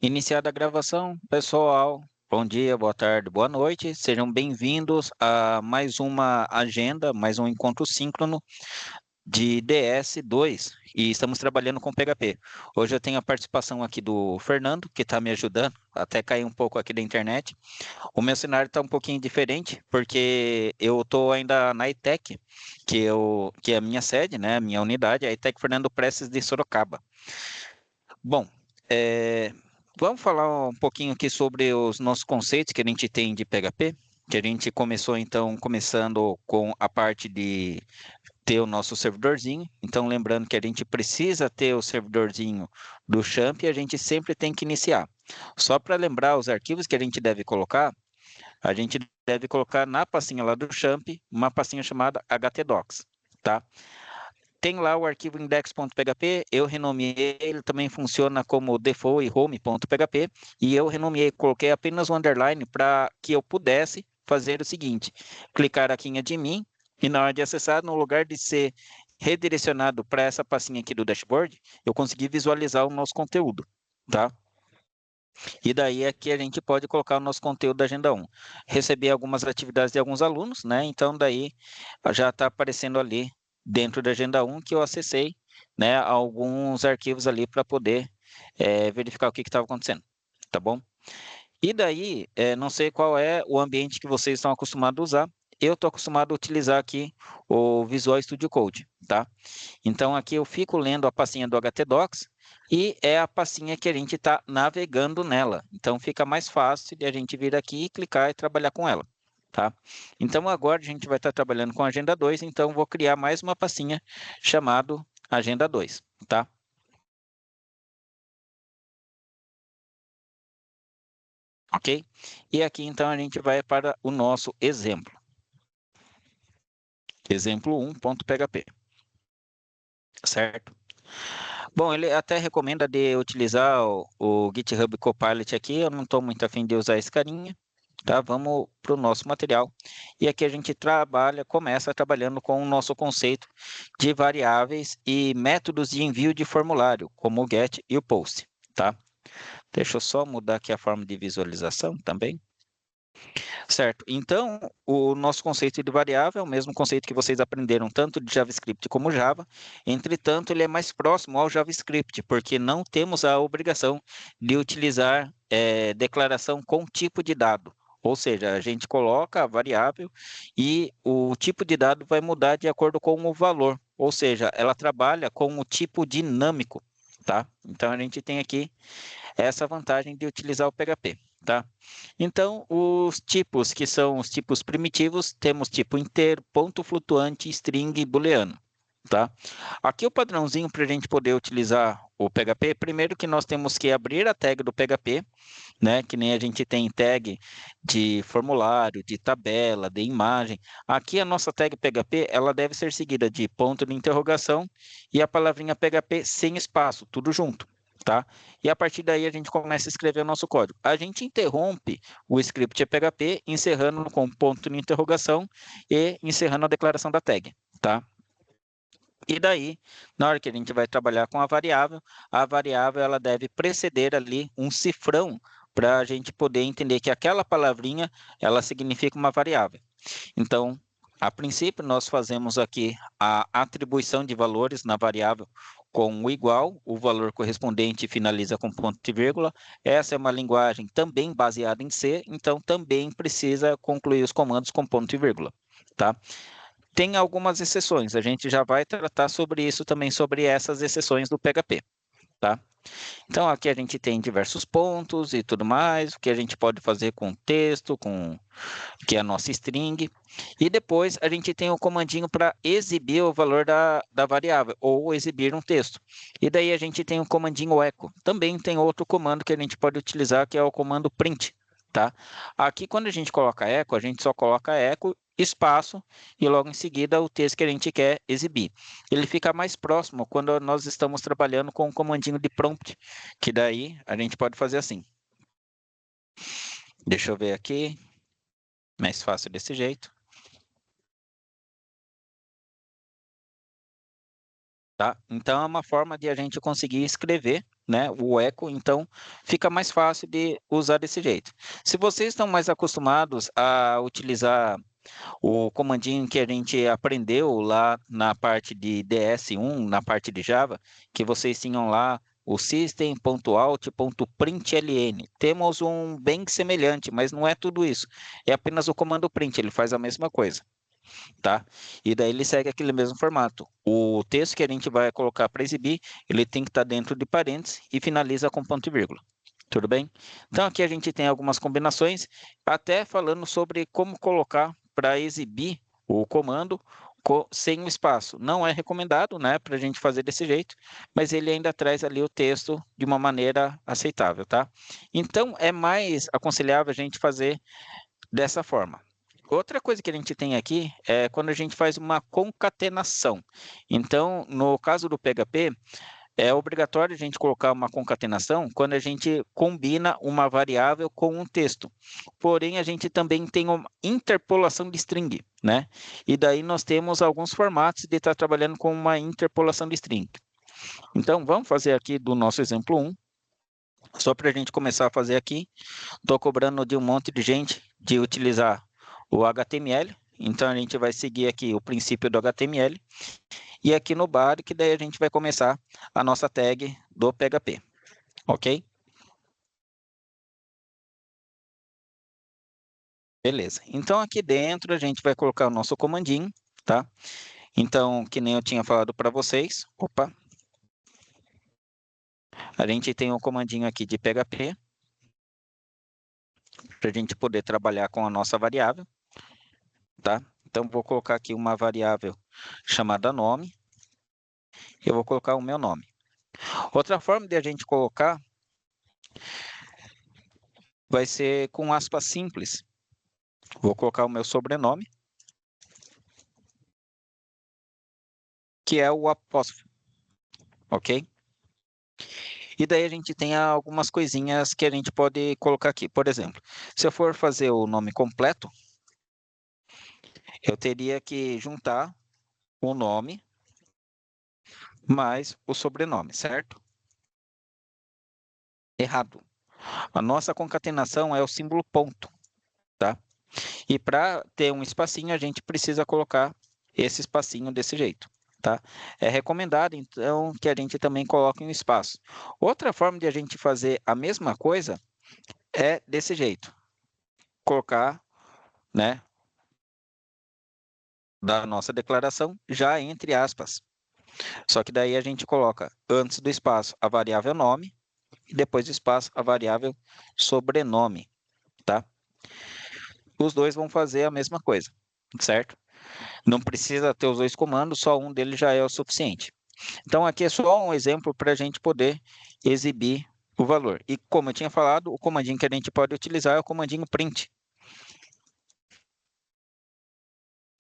Iniciada a gravação, pessoal. Bom dia, boa tarde, boa noite. Sejam bem-vindos a mais uma agenda, mais um encontro síncrono de DS2 e estamos trabalhando com PHP. Hoje eu tenho a participação aqui do Fernando, que está me ajudando, até cair um pouco aqui da internet. O meu cenário está um pouquinho diferente, porque eu estou ainda na ITEC, que é a minha sede, né, a minha unidade, a ITEC Fernando Prestes de Sorocaba. Bom, é, vamos falar um pouquinho aqui sobre os nossos conceitos que a gente tem de PHP, que a gente começou então, começando com a parte de ter o nosso servidorzinho. Então, lembrando que a gente precisa ter o servidorzinho do Champ e a gente sempre tem que iniciar. Só para lembrar os arquivos que a gente deve colocar, a gente deve colocar na pastinha lá do Champ uma pastinha chamada htdocs, tá? Tem lá o arquivo index.php, eu renomeei, ele também funciona como default e home.php, e eu renomeei, coloquei apenas o underline para que eu pudesse fazer o seguinte, clicar aqui em admin, e na hora de acessar, no lugar de ser redirecionado para essa pastinha aqui do dashboard, eu consegui visualizar o nosso conteúdo, tá? E daí é que a gente pode colocar o nosso conteúdo da Agenda 1. Recebi algumas atividades de alguns alunos, né? Então daí já está aparecendo ali dentro da Agenda 1 que eu acessei, né, alguns arquivos ali para poder verificar o que estava acontecendo, tá bom? E daí, não sei qual é o ambiente que vocês estão acostumados a usar. Eu estou acostumado a utilizar aqui o Visual Studio Code, tá? Então, aqui eu fico lendo a pastinha do htdocs e é a pastinha que a gente está navegando nela. Então, fica mais fácil de a gente vir aqui, clicar e trabalhar com ela, tá? Então, agora a gente vai estar trabalhando com a Agenda 2, então vou criar mais uma pastinha chamado Agenda 2, tá? Ok? E aqui, então, a gente vai para o nosso exemplo. Exemplo 1.php, certo? Bom, ele até recomenda de utilizar o GitHub Copilot aqui, eu não estou muito afim de usar esse carinha, tá? Vamos para o nosso material. E aqui a gente começa trabalhando com o nosso conceito de variáveis e métodos de envio de formulário, como o GET e o POST, tá? Deixa eu só mudar aqui a forma de visualização também. Certo. Então, o nosso conceito de variável é o mesmo conceito que vocês aprenderam tanto de JavaScript como Java. Entretanto, ele é mais próximo ao JavaScript, porque não temos a obrigação de utilizar declaração com tipo de dado. Ou seja, a gente coloca a variável e o tipo de dado vai mudar de acordo com o valor. Ou seja, ela trabalha com o tipo dinâmico, tá? Então, a gente tem aqui essa vantagem de utilizar o PHP, tá? Então, os tipos, que são os tipos primitivos, temos tipo inteiro, ponto flutuante, string e booleano, tá? Aqui o padrãozinho para a gente poder utilizar o PHP, primeiro que nós temos que abrir a tag do PHP, né? Que nem a gente tem tag de formulário, de tabela, de imagem. Aqui a nossa tag PHP, ela deve ser seguida de ponto de interrogação e a palavrinha PHP sem espaço, tudo junto, tá? E a partir daí a gente começa a escrever o nosso código. A gente interrompe o script PHP encerrando com ponto de interrogação e encerrando a declaração da tag, tá? E daí, na hora que a gente vai trabalhar com a variável ela deve preceder ali um cifrão para a gente poder entender que aquela palavrinha ela significa uma variável. Então, a princípio, nós fazemos aqui a atribuição de valores na variável com o igual, o valor correspondente finaliza com ponto e vírgula. Essa é uma linguagem também baseada em C, então também precisa concluir os comandos com ponto e vírgula, tá? Tem algumas exceções, a gente já vai tratar sobre isso também, sobre essas exceções do PHP, tá? Então, aqui a gente tem diversos pontos e tudo mais, o que a gente pode fazer com texto, que é a nossa string, e depois a gente tem o comandinho para exibir o valor da variável, ou exibir um texto. E daí a gente tem o comandinho echo. Também tem outro comando que a gente pode utilizar, que é o comando print, tá? Aqui, quando a gente coloca echo, a gente só coloca echo, espaço, e logo em seguida o texto que a gente quer exibir. Ele fica mais próximo quando nós estamos trabalhando com o comandinho de prompt, que daí a gente pode fazer assim. Deixa eu ver aqui, mais fácil desse jeito. Tá? Então, é uma forma de a gente conseguir escrever, né, o eco, então fica mais fácil de usar desse jeito. Se vocês estão mais acostumados a utilizar o comandinho que a gente aprendeu lá na parte de DS1, na parte de Java, que vocês tinham lá o system.out.println. Temos um bem semelhante, mas não é tudo isso. É apenas o comando print, ele faz a mesma coisa, tá? E daí ele segue aquele mesmo formato. O texto que a gente vai colocar para exibir, ele tem que estar dentro de parênteses e finaliza com ponto e vírgula. Tudo bem? Então aqui a gente tem algumas combinações, até falando sobre como colocar para exibir o comando sem um espaço. Não é recomendado, né, para a gente fazer desse jeito, mas ele ainda traz ali o texto de uma maneira aceitável, tá? Então é mais aconselhável a gente fazer dessa forma. Outra coisa que a gente tem aqui é quando a gente faz uma concatenação. Então, no caso do PHP, é obrigatório a gente colocar uma concatenação quando a gente combina uma variável com um texto. Porém, a gente também tem uma interpolação de string, né? E daí nós temos alguns formatos de estar trabalhando com uma interpolação de string. Então, vamos fazer aqui do nosso exemplo 1. Só para a gente começar a fazer aqui, estou cobrando de um monte de gente de utilizar o HTML. Então, a gente vai seguir aqui o princípio do HTML. E aqui no body, que daí a gente vai começar a nossa tag do PHP, ok? Beleza. Então, aqui dentro a gente vai colocar o nosso comandinho, tá? Então, que nem eu tinha falado para vocês, opa, a gente tem um comandinho aqui de PHP, para a gente poder trabalhar com a nossa variável, tá? Então, vou colocar aqui uma variável chamada nome, eu vou colocar o meu nome. Outra forma de a gente colocar vai ser com aspas simples. Vou colocar o meu sobrenome, que é o apóstrofo, ok? E daí a gente tem algumas coisinhas que a gente pode colocar aqui. Por exemplo, se eu for fazer o nome completo, eu teria que juntar o nome mais o sobrenome, certo? Errado. A nossa concatenação é o símbolo ponto, tá? E para ter um espacinho, a gente precisa colocar esse espacinho desse jeito, tá? É recomendado, então, que a gente também coloque um espaço. Outra forma de a gente fazer a mesma coisa é desse jeito. Colocar, né, da nossa declaração já entre aspas. Só que daí a gente coloca antes do espaço a variável nome e depois do espaço a variável sobrenome, tá? Os dois vão fazer a mesma coisa, certo? Não precisa ter os dois comandos, só um deles já é o suficiente. Então aqui é só um exemplo para a gente poder exibir o valor. E como eu tinha falado, o comandinho que a gente pode utilizar é o comandinho print.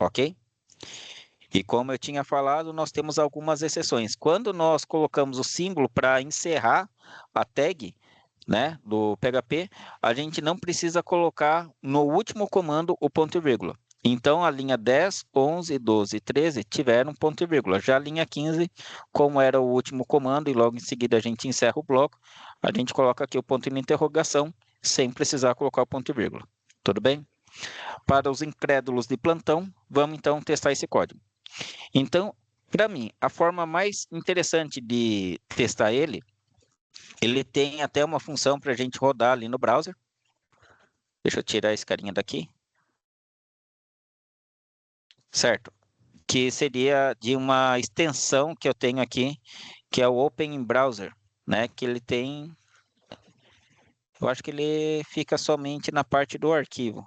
Ok? E como eu tinha falado, nós temos algumas exceções. Quando nós colocamos o símbolo para encerrar a tag, né, do PHP, a gente não precisa colocar no último comando o ponto e vírgula. Então, a linha 10, 11, 12 e 13 tiveram ponto e vírgula. Já a linha 15, como era o último comando e logo em seguida a gente encerra o bloco, a gente coloca aqui o ponto de interrogação sem precisar colocar o ponto e vírgula. Tudo bem? Para os incrédulos de plantão, vamos então testar esse código. Então, para mim, a forma mais interessante de testar ele tem até uma função para a gente rodar ali no browser. Deixa eu tirar esse carinha daqui. Certo. Que seria de uma extensão que eu tenho aqui, que é o Open Browser, né? Que ele tem... Eu acho que ele fica somente na parte do arquivo.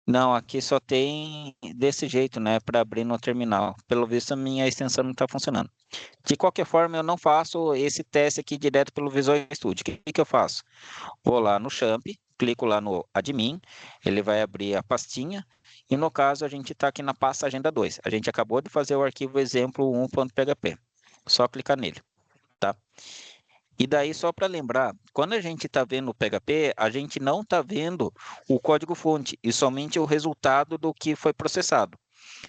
Não, aqui só tem desse jeito, né? Para abrir no terminal. Pelo visto, a minha extensão não está funcionando. De qualquer forma, eu não faço esse teste aqui direto pelo Visual Studio. O que eu faço? Vou lá no Champ, clico lá no Admin, ele vai abrir a pastinha, e no caso a gente está aqui na pasta Agenda 2. A gente acabou de fazer o arquivo exemplo 1.php. Só clicar nele, tá? E daí, só para lembrar, quando a gente está vendo o PHP, a gente não está vendo o código-fonte, e somente o resultado do que foi processado.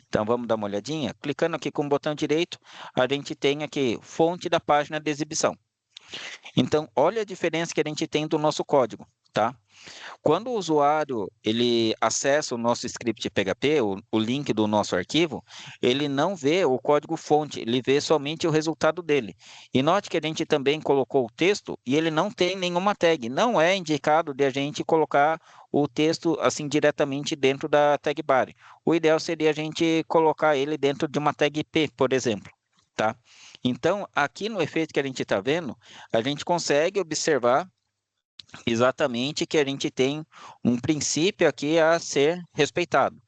Então, vamos dar uma olhadinha. Clicando aqui com o botão direito, a gente tem aqui fonte da página de exibição. Então, olha a diferença que a gente tem do nosso código, tá? Quando o usuário ele acessa o nosso script PHP, o link do nosso arquivo, ele não vê o código-fonte, ele vê somente o resultado dele. E note que a gente também colocou o texto e ele não tem nenhuma tag. Não é indicado de a gente colocar o texto assim diretamente dentro da tag bar. O ideal seria a gente colocar ele dentro de uma tag P, por exemplo, tá? Então, aqui no efeito que a gente está vendo, a gente consegue observar exatamente que a gente tem um princípio aqui a ser respeitado.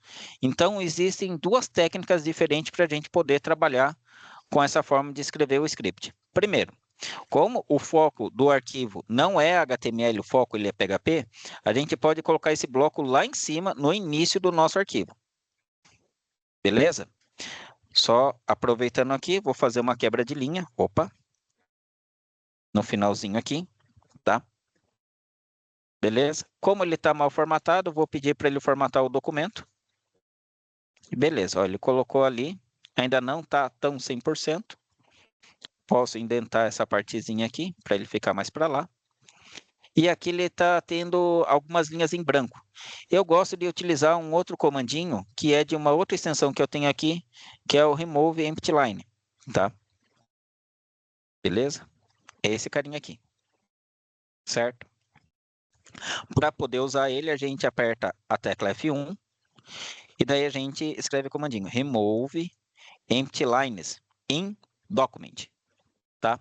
Então, existem duas técnicas diferentes para a gente poder trabalhar com essa forma de escrever o script. Primeiro, como o foco do arquivo não é HTML, o foco ele é PHP, a gente pode colocar esse bloco lá em cima, no início do nosso arquivo. Beleza? Só aproveitando aqui, vou fazer uma quebra de linha. Opa! No finalzinho aqui, tá? Beleza? Como ele está mal formatado, vou pedir para ele formatar o documento. Beleza, ó, ele colocou ali, ainda não está tão 100%. Posso indentar essa partezinha aqui, para ele ficar mais para lá. E aqui ele está tendo algumas linhas em branco. Eu gosto de utilizar um outro comandinho, que é de uma outra extensão que eu tenho aqui, que é o Remove Empty Line, tá? Beleza? É esse carinha aqui, certo? Para poder usar ele, a gente aperta a tecla F1, e daí a gente escreve o comandinho remove empty lines in document, tá?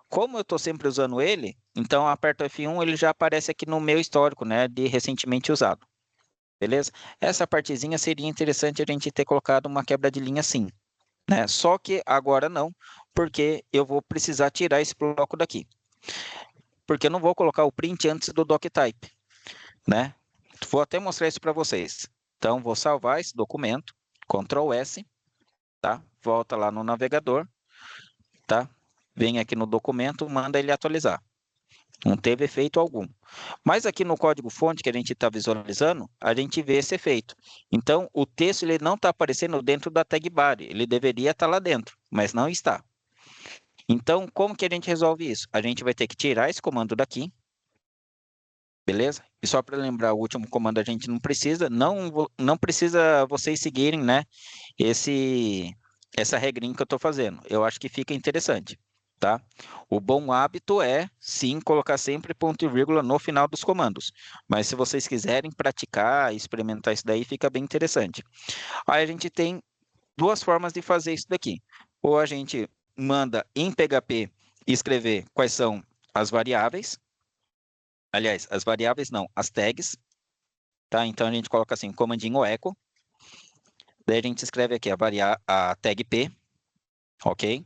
Como eu estou sempre usando ele, então eu aperto F1, ele já aparece aqui no meu histórico, né, de recentemente usado, beleza? Essa partezinha seria interessante a gente ter colocado uma quebra de linha sim, né? Só que agora não, porque eu vou precisar tirar esse bloco daqui. Porque eu não vou colocar o print antes do doctype, né? Vou até mostrar isso para vocês. Então, vou salvar esse documento, Ctrl S, tá? Volta lá no navegador, tá? Vem aqui no documento, manda ele atualizar. Não teve efeito algum. Mas aqui no código-fonte que a gente está visualizando, a gente vê esse efeito. Então, o texto ele não está aparecendo dentro da tag bar, ele deveria estar lá dentro, mas não está. Então, como que a gente resolve isso? A gente vai ter que tirar esse comando daqui, beleza? E só para lembrar, o último comando a gente não precisa, não precisa vocês seguirem, né, essa regrinha que eu estou fazendo. Eu acho que fica interessante, tá? O bom hábito é, sim, colocar sempre ponto e vírgula no final dos comandos. Mas se vocês quiserem praticar, experimentar isso daí, fica bem interessante. Aí a gente tem duas formas de fazer isso daqui. Ou a gente manda em PHP escrever quais são as variáveis. Aliás, as variáveis não, as tags, tá? Então a gente coloca assim, comandinho echo, daí a gente escreve aqui a tag P, ok?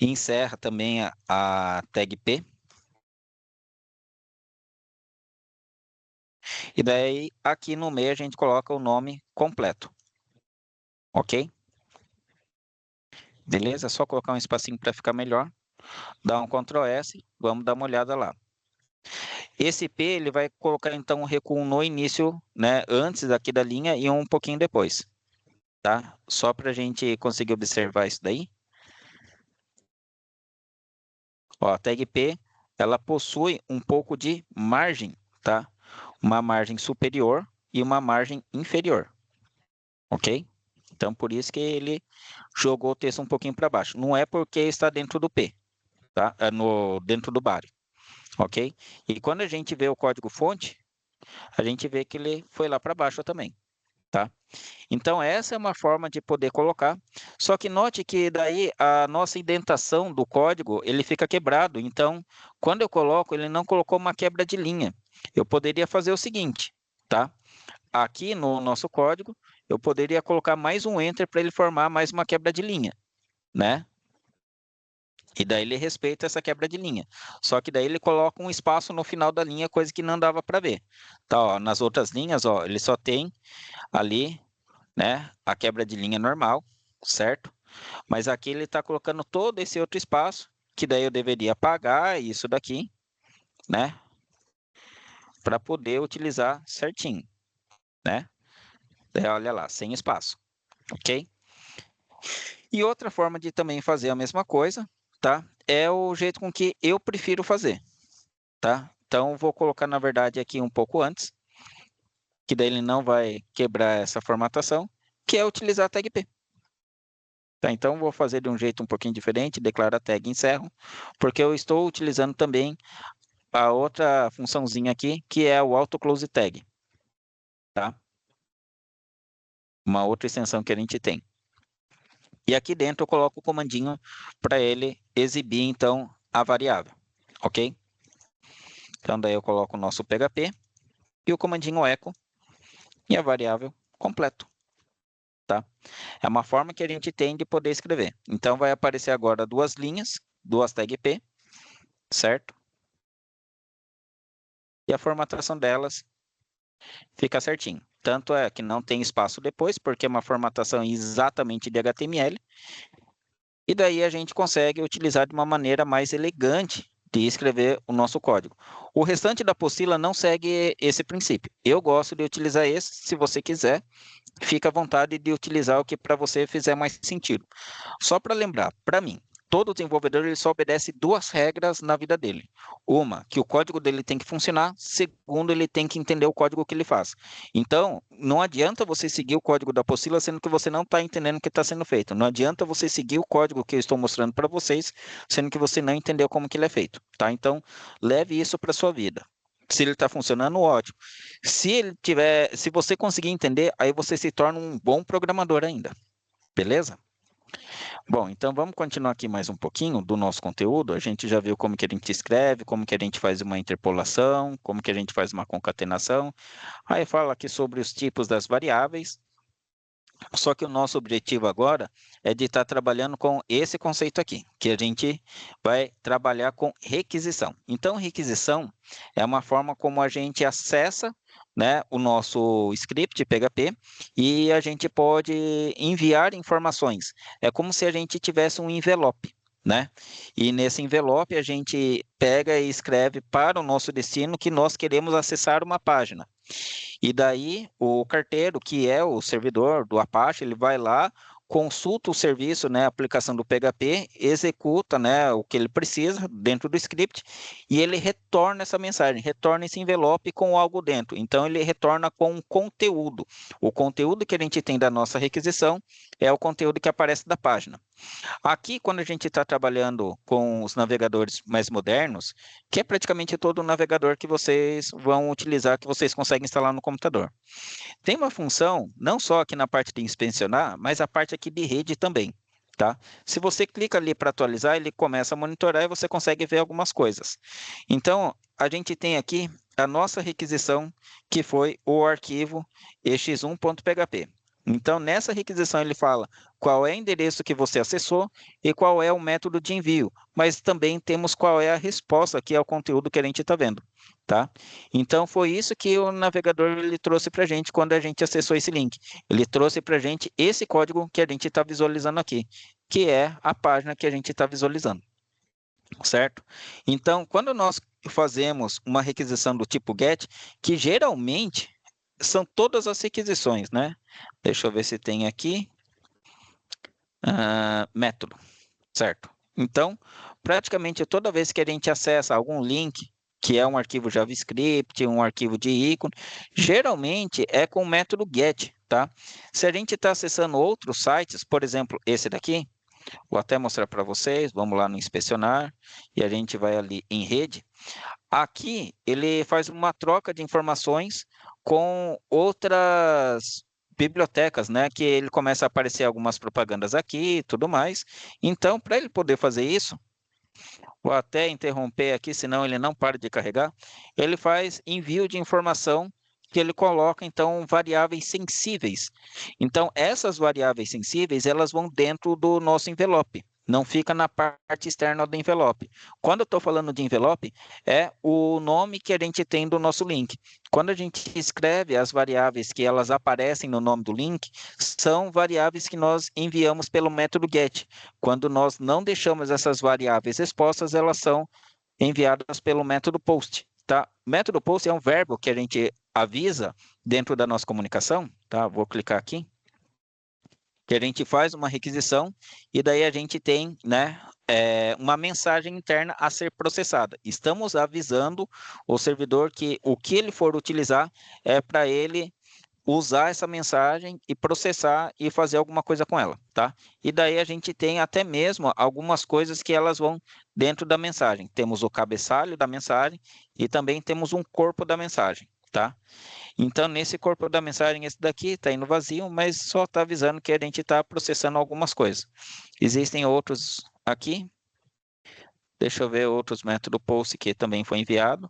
E encerra também a tag P. E daí aqui no meio a gente coloca o nome completo, ok? Beleza? É só colocar um espacinho para ficar melhor. Dá um Ctrl S, vamos dar uma olhada lá. Esse P ele vai colocar então um recuo no início, né, antes aqui da linha e um pouquinho depois, tá? Só para a gente conseguir observar isso daí. Ó, a tag P, ela possui um pouco de margem, tá? Uma margem superior e uma margem inferior, ok? Então, por isso que ele jogou o texto um pouquinho para baixo. Não é porque está dentro do P, tá? Dentro do body, ok? E quando a gente vê o código-fonte, a gente vê que ele foi lá para baixo também, tá? Então, essa é uma forma de poder colocar. Só que note que daí a nossa indentação do código, ele fica quebrado. Então, quando eu coloco, ele não colocou uma quebra de linha. Eu poderia fazer o seguinte, tá? Aqui no nosso código, eu poderia colocar mais um enter para ele formar mais uma quebra de linha, né? E daí ele respeita essa quebra de linha. Só que daí ele coloca um espaço no final da linha, coisa que não dava para ver. Tá, ó, nas outras linhas, ó, ele só tem ali, né, a quebra de linha normal, certo? Mas aqui ele está colocando todo esse outro espaço, que daí eu deveria apagar isso daqui, né? Para poder utilizar certinho, né? Daí, olha lá, sem espaço. ok? E outra forma de também fazer a mesma coisa, tá? É o jeito com que eu prefiro fazer, tá? Então, vou colocar, na verdade, aqui um pouco antes, que daí ele não vai quebrar essa formatação, que é utilizar a tag P. Tá, então, vou fazer de um jeito um pouquinho diferente, declara tag encerro, porque eu estou utilizando também a outra funçãozinha aqui, que é o auto-close tag, tá? Uma outra extensão que a gente tem. E aqui dentro eu coloco o comandinho para ele exibir, então, a variável, ok? Então, daí eu coloco o nosso PHP e o comandinho echo e a variável completo, tá? É uma forma que a gente tem de poder escrever. Então, vai aparecer agora duas linhas, duas tag P, certo? E a formatação delas fica certinho. Tanto é que não tem espaço depois, porque é uma formatação exatamente de HTML. E daí a gente consegue utilizar de uma maneira mais elegante de escrever o nosso código. O restante da apostila não segue esse princípio. Eu gosto de utilizar esse, se você quiser, fica à vontade de utilizar o que para você fizer mais sentido. Só para lembrar, para mim, todo desenvolvedor ele só obedece duas regras na vida dele. Uma, que o código dele tem que funcionar. Segundo, ele tem que entender o código que ele faz. Então, não adianta você seguir o código da apostila sendo que você não está entendendo o que está sendo feito. Não adianta você seguir o código que eu estou mostrando para vocês, sendo que você não entendeu como que ele é feito. Tá? Então, leve isso para a sua vida. Se ele está funcionando, ótimo. Se você conseguir entender, aí você se torna um bom programador ainda. Beleza? Bom, então vamos continuar aqui mais um pouquinho do nosso conteúdo. A gente já viu como que a gente escreve, como que a gente faz uma interpolação, como que a gente faz uma concatenação. Aí fala aqui sobre os tipos das variáveis. Só que o nosso objetivo agora é de estar trabalhando com esse conceito aqui, que a gente vai trabalhar com requisição. Então, requisição é uma forma como a gente acessa, né, o nosso script PHP e a gente pode enviar informações. É como se a gente tivesse um envelope, né? E nesse envelope a gente pega e escreve para o nosso destino que nós queremos acessar uma página. E daí o carteiro, que é o servidor do Apache, ele vai lá, consulta o serviço, né, a aplicação do PHP, executa, né, o que ele precisa dentro do script e ele retorna essa mensagem, retorna esse envelope com algo dentro. Então ele retorna com um conteúdo. O conteúdo que a gente tem da nossa requisição é o conteúdo que aparece da página. Aqui, quando a gente está trabalhando com os navegadores mais modernos, que é praticamente todo o navegador que vocês vão utilizar, que vocês conseguem instalar no computador. Tem uma função, não só aqui na parte de inspecionar, mas a parte aqui de rede também. Tá? Se você clica ali para atualizar, ele começa a monitorar e você consegue ver algumas coisas. Então, a gente tem aqui a nossa requisição, que foi o arquivo ex1.php. Então, nessa requisição, ele fala qual é o endereço que você acessou e qual é o método de envio, mas também temos qual é a resposta aqui ao conteúdo que a gente está vendo. Tá? Então, foi isso que o navegador ele trouxe para a gente quando a gente acessou esse link. Ele trouxe para a gente esse código que a gente está visualizando aqui, que é a página que a gente está visualizando, certo? Então, quando nós fazemos uma requisição do tipo GET, que geralmente são todas as requisições, né? Deixa eu ver se tem aqui. Método, certo? Então, praticamente toda vez que a gente acessa algum link, que é um arquivo JavaScript, um arquivo de ícone, geralmente é com o método GET, tá? Se a gente está acessando outros sites, por exemplo, esse daqui, vou até mostrar para vocês, vamos lá no inspecionar, e a gente vai ali em rede. Aqui, ele faz uma troca de informações com outras bibliotecas, né? Que ele começa a aparecer algumas propagandas aqui e tudo mais. Então, para ele poder fazer isso, vou até interromper aqui, senão ele não para de carregar. Ele faz envio de informação que ele coloca, então, variáveis sensíveis. Então, essas variáveis sensíveis, elas vão dentro do nosso envelope. Não fica na parte externa do envelope. Quando eu estou falando de envelope, é o nome que a gente tem do nosso link. Quando a gente escreve as variáveis que elas aparecem no nome do link, são variáveis que nós enviamos pelo método GET. Quando nós não deixamos essas variáveis expostas, elas são enviadas pelo método POST. Tá? Método POST é um verbo que a gente avisa dentro da nossa comunicação. Tá? Vou clicar aqui. que a gente faz uma requisição e daí a gente tem, né, uma mensagem interna a ser processada. Estamos avisando o servidor que o que ele for utilizar é para ele usar essa mensagem e processar e fazer alguma coisa com ela, tá? E daí a gente tem até mesmo algumas coisas que elas vão dentro da mensagem. Temos o cabeçalho da mensagem e também temos um corpo da mensagem, tá? Então, nesse corpo da mensagem, esse daqui está indo vazio, mas só está avisando que a gente está processando algumas coisas. Existem outros aqui. Deixa eu ver outros métodos post que também foi enviado.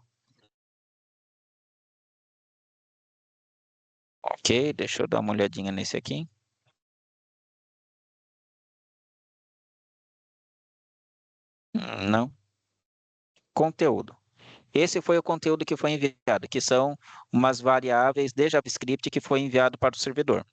Ok, deixa eu dar uma olhadinha nesse aqui. Não. Conteúdo. Esse foi o conteúdo que foi enviado, que são umas variáveis de JavaScript que foi enviado para o servidor,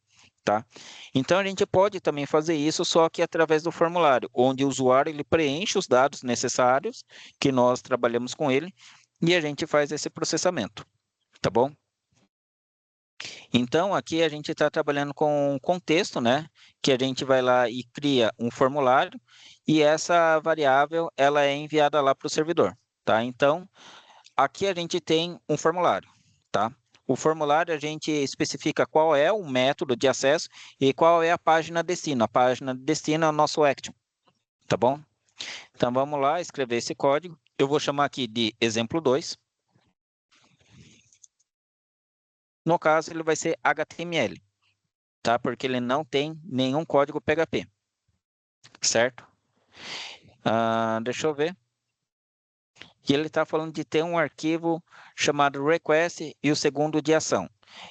tá? Então, a gente pode também fazer isso, só que através do formulário, onde o usuário ele preenche os dados necessários, que nós trabalhamos com ele, e a gente faz esse processamento, tá bom? Então, aqui a gente está trabalhando com um contexto, né? Que a gente vai lá e cria um formulário, e essa variável, ela é enviada lá para o servidor, tá? Então, aqui a gente tem um formulário, tá? O formulário a gente especifica qual é o método de acesso e qual é a página destino. A página destino é o nosso action, tá bom? Então vamos lá escrever esse código. Eu vou chamar aqui de exemplo 2. No caso, ele vai ser HTML, tá? Porque ele não tem nenhum código PHP, certo? Deixa eu ver. E ele está falando de ter um arquivo chamado request e o segundo de ação.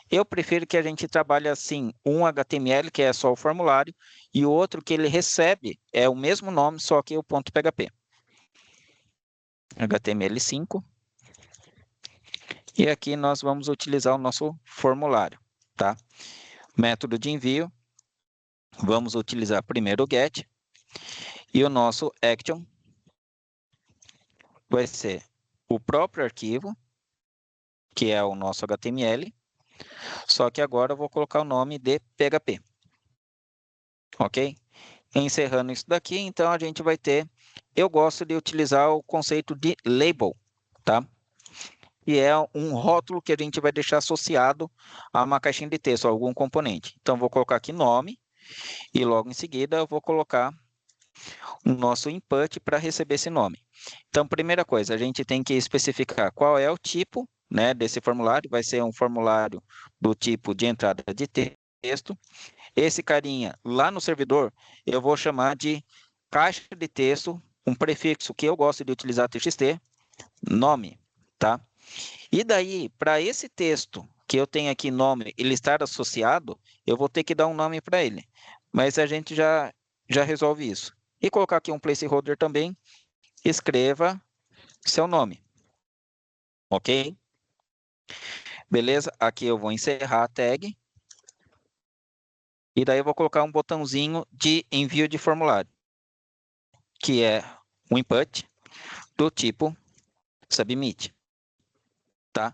Eu prefiro que a gente trabalhe assim, um HTML, que é só o formulário, e o outro que ele recebe é o mesmo nome, só que o ponto .php. HTML5. E aqui nós vamos utilizar o nosso formulário, tá? Método de envio, vamos utilizar primeiro o get, e o nosso action vai ser o próprio arquivo, que é o nosso HTML, só que agora eu vou colocar o nome de PHP. Ok? Encerrando isso daqui, então a gente vai ter... Eu gosto de utilizar o conceito de label, tá? E é um rótulo que a gente vai deixar associado a uma caixinha de texto, a algum componente. Então, vou colocar aqui nome, e logo em seguida eu vou colocar o nosso input para receber esse nome. Então, primeira coisa, a gente tem que especificar qual é o tipo, né, desse formulário. Vai ser um formulário do tipo de entrada de texto. Esse carinha, lá no servidor, eu vou chamar de caixa de texto, um prefixo que eu gosto de utilizar txt, nome, tá? E daí, para esse texto que eu tenho aqui nome, ele estar associado, eu vou ter que dar um nome para ele. Mas a gente já resolve isso. E colocar aqui um placeholder também, escreva seu nome, ok? Beleza? Aqui eu vou encerrar a tag. E daí eu vou colocar um botãozinho de envio de formulário, que é o input do tipo submit, tá?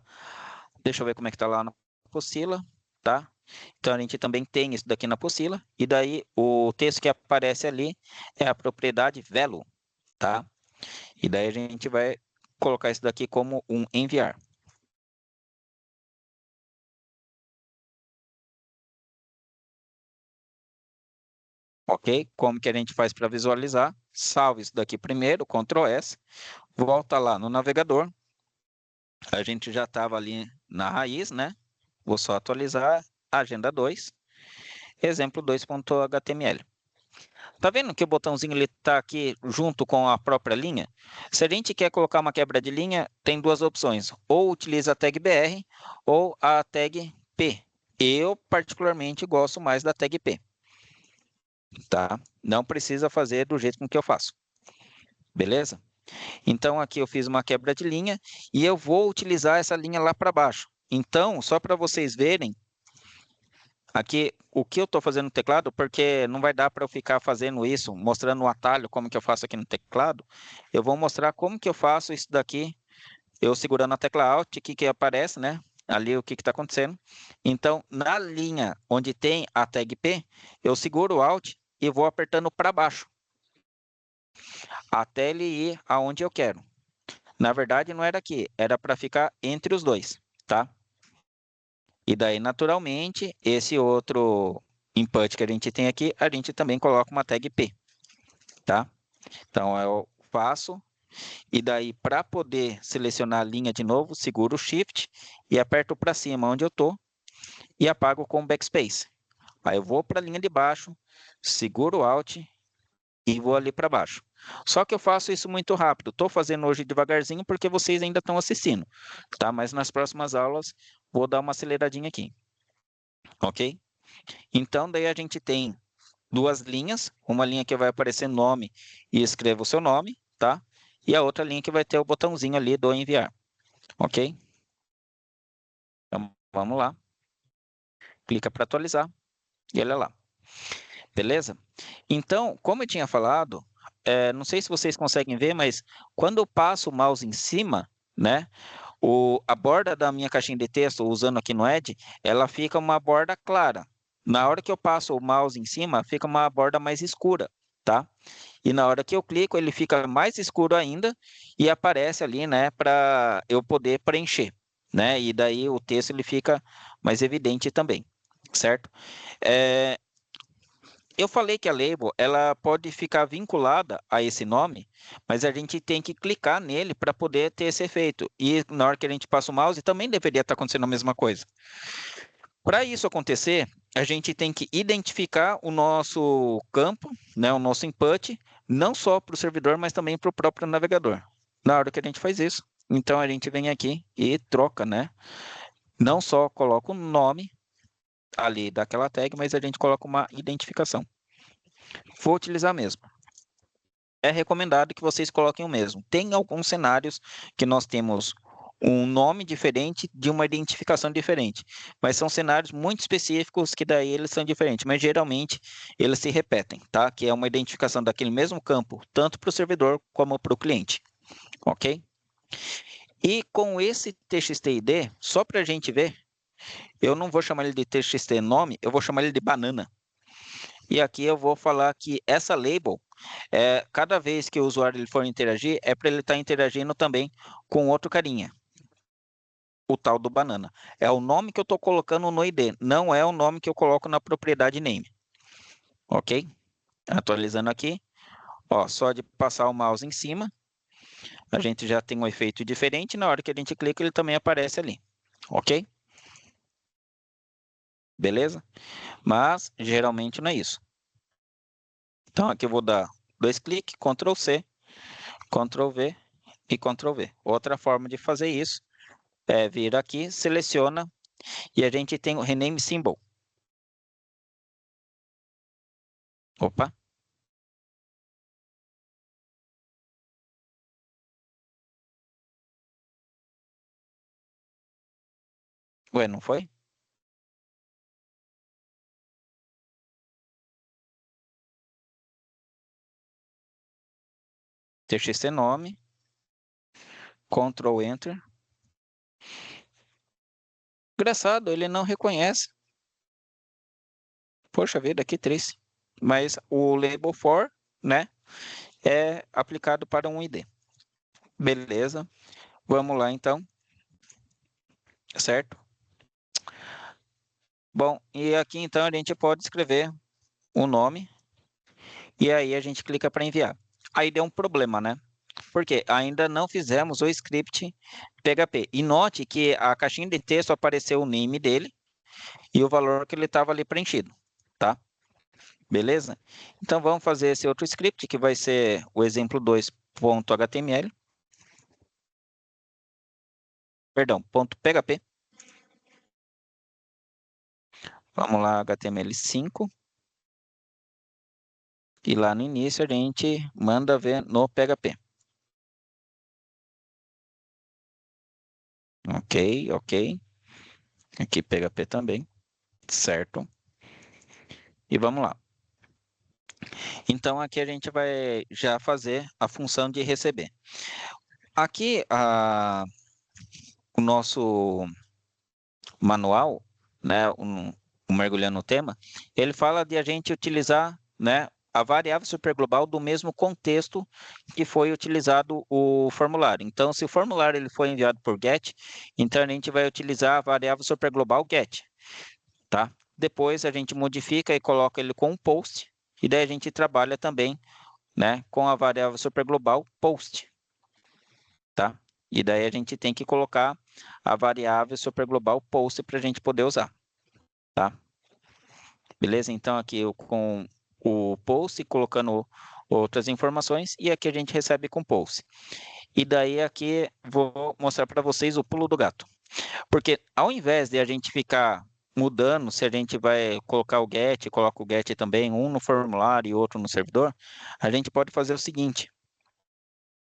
Deixa eu ver como é que tá lá na apostila, tá? Então, a gente também tem isso daqui na apostila, e daí o texto que aparece ali é a propriedade value, tá? E daí a gente vai colocar isso daqui como um enviar. Ok? Como que a gente faz para visualizar? Salve isso daqui primeiro, Ctrl S, volta lá no navegador. A gente já estava ali na raiz, né? Vou só atualizar, agenda 2, exemplo 2.html. Tá vendo que o botãozinho ele tá aqui junto com a própria linha? Se a gente quer colocar uma quebra de linha, tem duas opções. Ou utiliza a tag BR ou a tag P. Eu, particularmente, gosto mais da tag P. Tá? Não precisa fazer do jeito com que eu faço. Beleza? Então, aqui eu fiz uma quebra de linha e eu vou utilizar essa linha lá para baixo. Então, só para vocês verem, aqui o que eu estou fazendo no teclado, porque não vai dar para eu ficar fazendo isso, mostrando o atalho, como que eu faço aqui no teclado. Eu vou mostrar como que eu faço isso daqui, eu segurando a tecla Alt, aqui que aparece, né? ali o que está acontecendo. Então, na linha onde tem a tag P, eu seguro o Alt e vou apertando para baixo, até ele ir aonde eu quero. Na verdade, não era aqui, era para ficar entre os dois, tá? E daí, naturalmente, esse outro input que a gente tem aqui, a gente também coloca uma tag P, tá? Então, eu faço, e daí, para poder selecionar a linha de novo, seguro o Shift e aperto para cima onde eu estou e apago com o Backspace. Aí eu vou para a linha de baixo, seguro o Alt e vou ali para baixo. Só que eu faço isso muito rápido. Estou fazendo hoje devagarzinho porque vocês ainda estão assistindo, tá? Mas nas próximas aulas vou dar uma aceleradinha aqui, ok? Então, daí a gente tem duas linhas, uma linha que vai aparecer nome e escreva o seu nome, tá? E a outra linha que vai ter o botãozinho ali do enviar, ok? Então, vamos lá. Clica para atualizar e olha lá. Beleza? Então, como eu tinha falado, não sei se vocês conseguem ver, mas quando eu passo o mouse em cima, né, a borda da minha caixinha de texto, usando aqui no Edge, ela fica uma borda clara. Na hora que eu passo o mouse em cima, fica uma borda mais escura, tá? E na hora que eu clico, ele fica mais escuro ainda e aparece ali, né, para eu poder preencher, né? E daí o texto ele fica mais evidente também, certo? É, eu falei que a label ela pode ficar vinculada a esse nome, mas a gente tem que clicar nele para poder ter esse efeito. E na hora que a gente passa o mouse, também deveria estar acontecendo a mesma coisa. Para isso acontecer, a gente tem que identificar o nosso campo, né, o nosso input, não só para o servidor, mas também para o próprio navegador. Na hora que a gente faz isso, então a gente vem aqui e troca, né? Não só coloca o nome ali daquela tag, mas a gente coloca uma identificação. Vou utilizar mesmo. É recomendado que vocês coloquem o mesmo. Tem alguns cenários que nós temos um nome diferente de uma identificação diferente, mas são cenários muito específicos que daí eles são diferentes, mas geralmente eles se repetem, tá? Que é uma identificação daquele mesmo campo, tanto para o servidor como para o cliente, ok? E com esse TXT-ID, só para a gente ver, eu não vou chamar ele de TXT nome, eu vou chamar ele de banana. E aqui eu vou falar que essa label, cada vez que o usuário ele for interagir, é para ele estar interagindo também com outro carinha, o tal do banana. É o nome que eu estou colocando no ID, não é o nome que eu coloco na propriedade name. Ok? Atualizando aqui. Ó, só de passar o mouse em cima, a gente já tem um efeito diferente. Na hora que a gente clica, ele também aparece ali. Ok? Beleza? Mas, geralmente, não é isso. Então, aqui eu vou dar 2 cliques, Ctrl C, Ctrl V e Ctrl V. Outra forma de fazer isso é vir aqui, seleciona e a gente tem o rename symbol. Opa. Ué, não foi? TXT nome, Ctrl Enter. Engraçado, ele não reconhece. Poxa vida, que triste. Mas o label for, né, é aplicado para um ID. Beleza. Vamos lá então. Certo? Bom, e aqui então a gente pode escrever o nome e aí a gente clica para enviar. Aí deu um problema, né? Porque ainda não fizemos o script PHP. E note que a caixinha de texto apareceu o name dele e o valor que ele estava ali preenchido, tá? Beleza? Então vamos fazer esse outro script que vai ser o exemplo 2.html. Perdão, .php. Vamos lá, HTML5. E lá no início a gente manda ver no PHP. Ok, ok. Aqui PHP também, certo? E vamos lá. Então aqui a gente vai já fazer a função de receber. Aqui o nosso manual, né, mergulhando no tema, ele fala de a gente utilizar, né, a variável superglobal do mesmo contexto que foi utilizado o formulário. Então, se o formulário ele foi enviado por GET, então a gente vai utilizar a variável superglobal GET, tá? Depois a gente modifica e coloca ele com um post, e daí a gente trabalha também, né, com a variável superglobal post, tá? E daí a gente tem que colocar a variável superglobal post para a gente poder usar, tá? Beleza? Então aqui eu com o post colocando outras informações e aqui a gente recebe com post. E daí aqui vou mostrar para vocês o pulo do gato. Porque ao invés de a gente ficar mudando, se a gente vai colocar o get, coloca o get também, um no formulário e outro no servidor, a gente pode fazer o seguinte.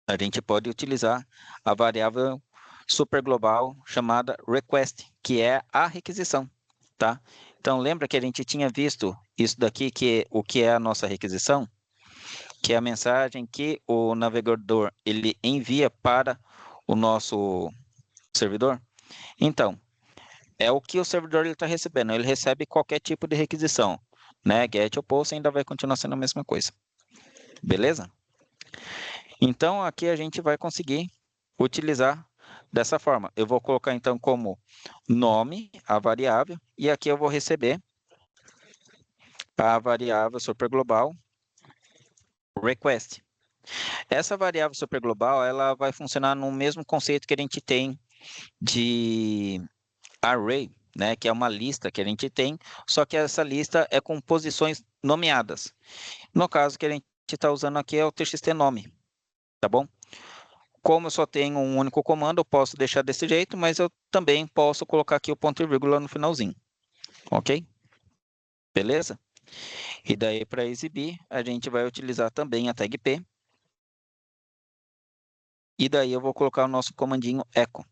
A gente pode utilizar a variável superglobal chamada request, que é a requisição, tá? Então, lembra que a gente tinha visto isso daqui, que o que é a nossa requisição? Que é a mensagem que o navegador ele envia para o nosso servidor? Então, é o que o servidor está recebendo. Ele recebe qualquer tipo de requisição, né? Get ou post ainda vai continuar sendo a mesma coisa. Beleza? Então, aqui a gente vai conseguir utilizar dessa forma. Eu vou colocar, então, como nome a variável, e aqui eu vou receber a variável superglobal request. Essa variável superglobal, ela vai funcionar no mesmo conceito que a gente tem de array, né, que é uma lista que a gente tem, só que essa lista é com posições nomeadas. No caso que a gente está usando aqui é o txt nome, tá bom? Como eu só tenho um único comando, eu posso deixar desse jeito, mas eu também posso colocar aqui o ponto e vírgula no finalzinho, ok? Beleza? E daí, para exibir, a gente vai utilizar também a tag p. E daí eu vou colocar o nosso comandinho echo.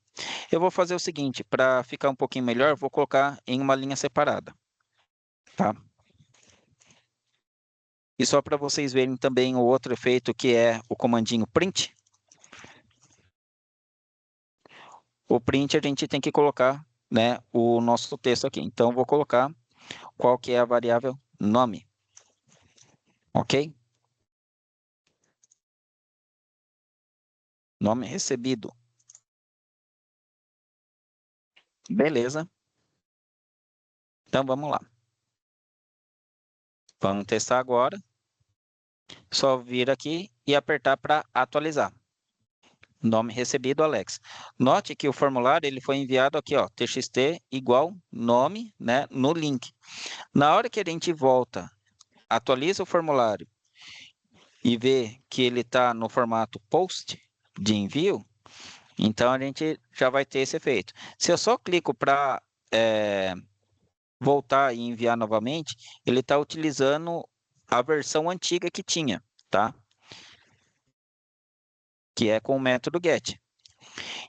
Eu vou fazer o seguinte, para ficar um pouquinho melhor, eu vou colocar em uma linha separada, tá? E só para vocês verem também o outro efeito, que é o comandinho print. O print a gente tem que colocar, né, o nosso texto aqui. Então, eu vou colocar qual que é a variável nome. Ok? Nome recebido. Beleza. Então, vamos lá. Vamos testar agora. Só vir aqui e apertar para atualizar. Nome recebido, Alex. Note que o formulário ele foi enviado aqui, ó, txt igual nome, né, no link. Na hora que a gente volta, atualiza o formulário e vê que ele está no formato post de envio, então a gente já vai ter esse efeito. Se eu só clico para voltar e enviar novamente, ele está utilizando a versão antiga que tinha, tá? Que é com o método get.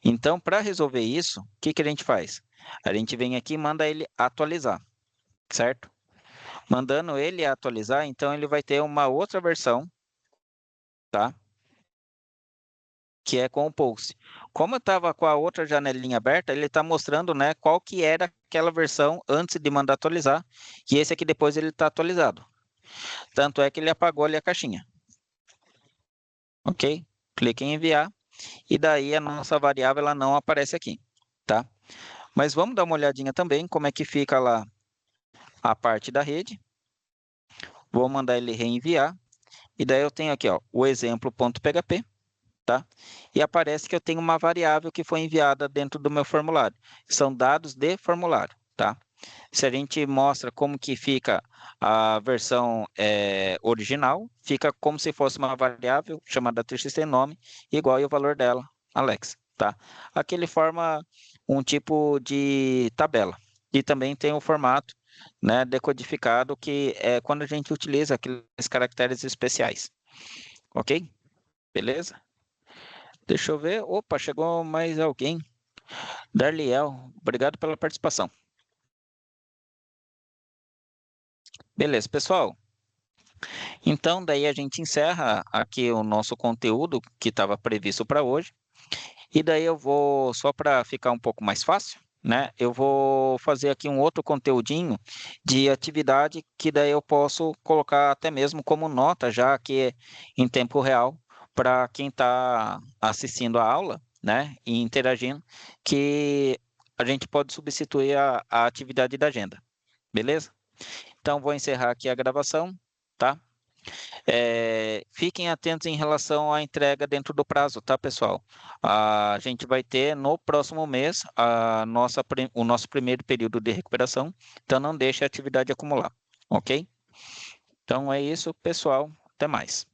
Então, para resolver isso, o que, que a gente faz? A gente vem aqui e manda ele atualizar, certo? Mandando ele atualizar, então ele vai ter uma outra versão, tá? Que é com o post. Como eu estava com a outra janelinha aberta, ele está mostrando, né, qual que era aquela versão antes de mandar atualizar, e esse aqui depois ele está atualizado. Tanto é que ele apagou ali a caixinha. Ok? Clique em enviar, e daí a nossa variável ela não aparece aqui, tá? Mas vamos dar uma olhadinha também como é que fica lá a parte da rede. Vou mandar ele reenviar, e daí eu tenho aqui ó, o exemplo.php, tá? E aparece que eu tenho uma variável que foi enviada dentro do meu formulário. São dados de formulário, tá? Se a gente mostra como que fica a versão original, fica como se fosse uma variável chamada txt_nome, igual ao valor dela, Alex, tá? Aqui ele forma um tipo de tabela. E também tem o formato, né, decodificado, que é quando a gente utiliza aqueles caracteres especiais. Ok? Beleza? Deixa eu ver. Opa, chegou mais alguém. Darliel, obrigado pela participação. Beleza, pessoal. Então, daí a gente encerra aqui o nosso conteúdo que estava previsto para hoje. E daí eu vou, só para ficar um pouco mais fácil, né, eu vou fazer aqui um outro conteúdinho de atividade que daí eu posso colocar até mesmo como nota, já que é em tempo real, para quem está assistindo a aula, né, e interagindo, que a gente pode substituir a atividade da agenda, beleza? Então, vou encerrar aqui a gravação, tá? Fiquem atentos em relação à entrega dentro do prazo, tá, pessoal? A gente vai ter no próximo mês o nosso primeiro período de recuperação, então não deixe a atividade acumular, ok? Então é isso, pessoal. Até mais.